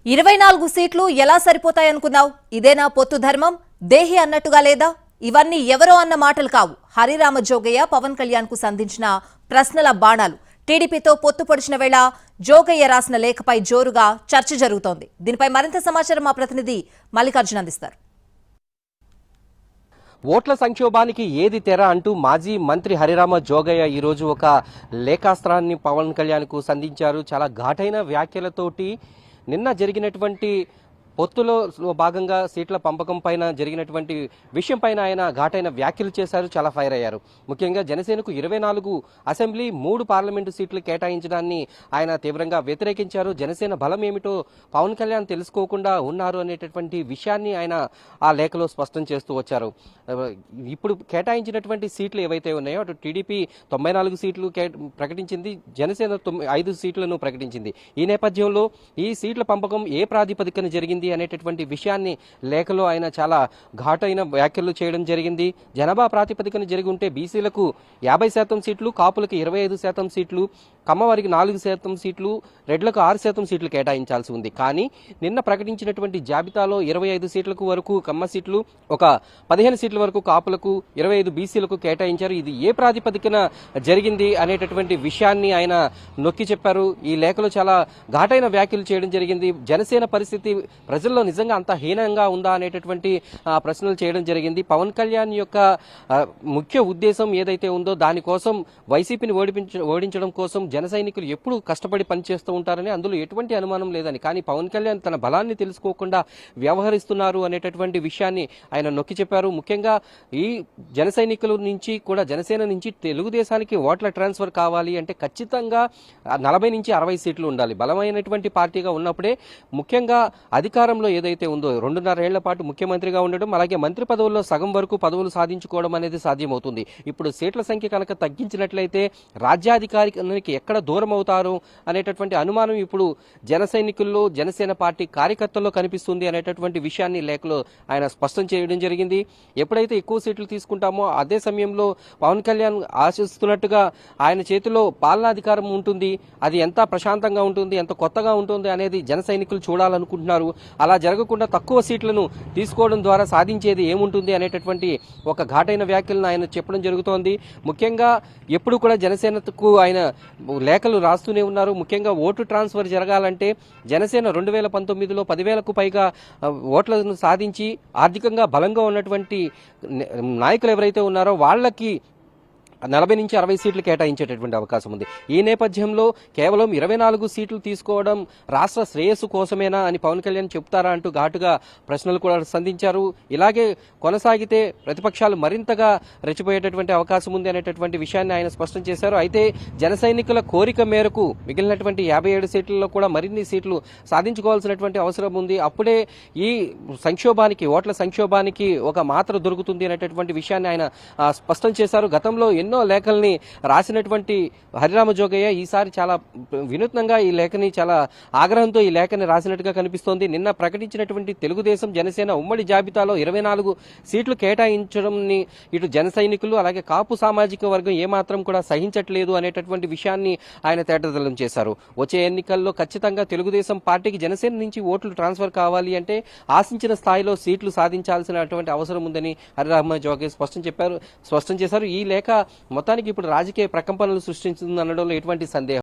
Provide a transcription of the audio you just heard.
24 సీట్లు ఎలా సరిపోతాయనుకున్నావు? ఇదేనా పొత్తు ధర్మం? దేహి అన్నట్టుగా లేదా? ఇవన్నీ ఎవరో అన్న మాటలు కావు. హరిరామ జోగయ్య పవన్ కళ్యాణ్ కు సంధించిన ప్రశ్నల బాణాలు. టీడీపీతో పొత్తు పొడిచిన వేళ జోగయ్య రాసిన లేఖపై జోరుగా చర్చ జరుగుతోంది. దీనిపై మరింత సమాచారం మా ప్రతినిధి మల్లికార్జున అందిస్తారు. ఓట్ల సంక్షోభానికి ఏది తెర అంటూ మాజీ మంత్రి హరిరామ జోగయ్య ఈరోజు ఒక లేఖాస్త్రాన్ని పవన్ కళ్యాణ్కు సంధించారు. చాలా ఘాటైన వ్యాఖ్యలతోటి నిన్న జరిగినటువంటి పొత్తులో భాగంగా సీట్ల పంపకం పైన జరిగినటువంటి విషయం పైన ఆయన ఘాటైన వ్యాఖ్యలు చేశారు. చాలా ఫైర్ అయ్యారు. ముఖ్యంగా జనసేనకు 24 అసెంబ్లీ 3 పార్లమెంటు సీట్లు కేటాయించడాన్ని ఆయన తీవ్రంగా వ్యతిరేకించారు. జనసేన బలం ఏమిటో పవన్ కళ్యాణ్ తెలుసుకోకుండా ఉన్నారు అనేటటువంటి విషయాన్ని ఆయన ఆ లేఖలో స్పష్టం చేస్తూ వచ్చారు. ఇప్పుడు కేటాయించినటువంటి సీట్లు ఏవైతే ఉన్నాయో అటు టీడీపీ 94 సీట్లు ప్రకటించింది, జనసేన 5 సీట్లను ప్రకటించింది. ఈ నేపథ్యంలో ఈ సీట్ల పంపకం ఏ ప్రాతిపదికన జరిగింది అనేటటువంటి విషయాన్ని లేఖలో ఆయన చాలా ఘాటైన వ్యాఖ్యలు చేయడం జరిగింది. జనాభా ప్రాతిపదికన జరిగి ఉంటే బీసీలకు 50% సీట్లు, కాపులకు 25% సీట్లు, కమ్మవారికి 4% సీట్లు, రెడ్లకు 6% సీట్లు కేటాయించాల్సి ఉంది. కానీ నిన్న ప్రకటించినటువంటి జాబితాలో 25 సీట్లకు వరకు కమ్మ సీట్లు, ఒక 15 సీట్ల వరకు కాపులకు, 25 బీసీలకు కేటాయించారు. ఇది ఏ ప్రాతిపదికన జరిగింది అనేటటువంటి విషయాన్ని ఆయన నొక్కి చెప్పారు. ఈ లేఖలో చాలా ఘాటైన వ్యాఖ్యలు చేయడం జరిగింది. జనసేన పరిస్థితి ప్రజల్లో నిజంగా అంత హీనంగా ఉందా అనేటటువంటి ప్రశ్నలు చేయడం జరిగింది. పవన్ కళ్యాణ్ యొక్క ముఖ్య ఉద్దేశం ఏదైతే ఉందో దానికోసం వైసీపీని ఓడించడం కోసం జన సైనికులు ఎప్పుడు కష్టపడి పనిచేస్తూ ఉంటారని, అందులో ఎటువంటి అనుమానం లేదని, కానీ పవన్ కళ్యాణ్ తన బలాన్ని తెలుసుకోకుండా వ్యవహరిస్తున్నారు అనేటటువంటి విషయాన్ని ఆయన నొక్కి చెప్పారు. ముఖ్యంగా ఈ జన సైనికుల నుంచి కూడా జనసేన నుంచి తెలుగుదేశానికి ఓట్ల ట్రాన్స్ఫర్ కావాలి అంటే ఖచ్చితంగా 40 నుంచి 60 సీట్లు ఉండాలి. బలమైనటువంటి పార్టీగా ఉన్నప్పుడే, ముఖ్యంగా అధికారంలో ఏదైతే ఉందో 2.5 ఏళ్ల పాటు ముఖ్యమంత్రిగా ఉండడం, అలాగే మంత్రి పదవుల్లో సగం వరకు పదవులు సాధించుకోవడం అనేది సాధ్యమవుతుంది. ఇప్పుడు సీట్ల సంఖ్య కనుక తగ్గించినట్లయితే రాజ్యాధికారికి ఎక్కడ దూరం అవుతారు అనేటటువంటి అనుమానం ఇప్పుడు జన సైనికుల్లో, జనసేన పార్టీ కార్యకర్తల్లో కనిపిస్తుంది అనేటటువంటి విషయాన్ని లేఖలో ఆయన స్పష్టం చేయడం జరిగింది. ఎప్పుడైతే ఎక్కువ సీట్లు తీసుకుంటామో అదే సమయంలో పవన్ కళ్యాణ్ ఆశిస్తున్నట్టుగా ఆయన చేతిలో పాలనాధికారం ఉంటుంది, అది ఎంత ప్రశాంతంగా ఉంటుంది, ఎంత కొత్తగా ఉంటుంది అనేది జన సైనికులు చూడాలనుకుంటున్నారు. అలా జరగకుండా తక్కువ సీట్లను తీసుకోవడం ద్వారా సాధించేది ఏముంటుంది అనేటటువంటి ఒక ఘాటైన వ్యాఖ్యలను ఆయన చెప్పడం జరుగుతోంది. ముఖ్యంగా ఎప్పుడు కూడా జనసేనకు ఆయన లేఖలు రాస్తూనే ఉన్నారు. ముఖ్యంగా ఓటు ట్రాన్స్ఫర్ జరగాలంటే జనసేన 2019లో 10,000కు పైగా ఓట్లను సాధించి ఆర్థికంగా బలంగా ఉన్నటువంటి నాయకులు ఎవరైతే ఉన్నారో వాళ్ళకి 40 నుంచి 60 సీట్లు కేటాయించేటటువంటి అవకాశం ఉంది. ఈ నేపథ్యంలో కేవలం 24 సీట్లు తీసుకోవడం రాష్ట్ర శ్రేయస్సు కోసమేనా అని పవన్ కళ్యాణ్ చెప్తారా అంటూ ఘాటుగా ప్రశ్నలు కూడా సంధించారు. ఇలాగే కొనసాగితే ప్రతిపక్షాలు మరింతగా రెచ్చిపోయేటటువంటి అవకాశం ఉంది అనేటటువంటి విషయాన్ని ఆయన స్పష్టం చేశారు. అయితే జన సైనికుల కోరిక మేరకు మిగిలినటువంటి 57 సీట్లలో కూడా మరిన్ని సీట్లు సాధించుకోవాల్సినటువంటి అవసరం ఉంది. అప్పుడే ఈ సంక్షోభానికి, ఓట్ల సంక్షోభానికి ఒక మాత్ర దొరుకుతుంది అనేటటువంటి విషయాన్ని ఆయన స్పష్టం చేశారు. గతంలో ఎన్నో లేఖల్ని రాసినటువంటి హరిరామ జోగయ్య ఈసారి చాలా వినూత్నంగా ఈ లేఖని, చాలా ఆగ్రహంతో ఈ లేఖని రాసినట్టుగా కనిపిస్తోంది. నిన్న ప్రకటించినటువంటి తెలుగుదేశం జనసేన ఉమ్మడి జాబితాలో 24 సీట్లు కేటాయించడంని ఇటు జన సైనికులు అలాగే కాపు సామాజిక వర్గం ఏమాత్రం కూడా సహించట్లేదు అనేటటువంటి విషయాన్ని ఆయన తేటతెల్లం చేశారు. వచ్చే ఎన్నికల్లో ఖచ్చితంగా తెలుగుదేశం పార్టీకి జనసేన నుంచి ఓట్లు ట్రాన్స్ఫర్ కావాలి అంటే ఆశించిన స్థాయిలో సీట్లు సాధించాల్సినటువంటి అవసరం ఉందని హరిరామ జోగయ్య స్పష్టం చేశారు. ఈ లేఖ మొత్తానికి ఇప్పుడు రాజకీయ ప్రకంపనలు సృష్టించిందనడంలో ఎటువంటి సందేహం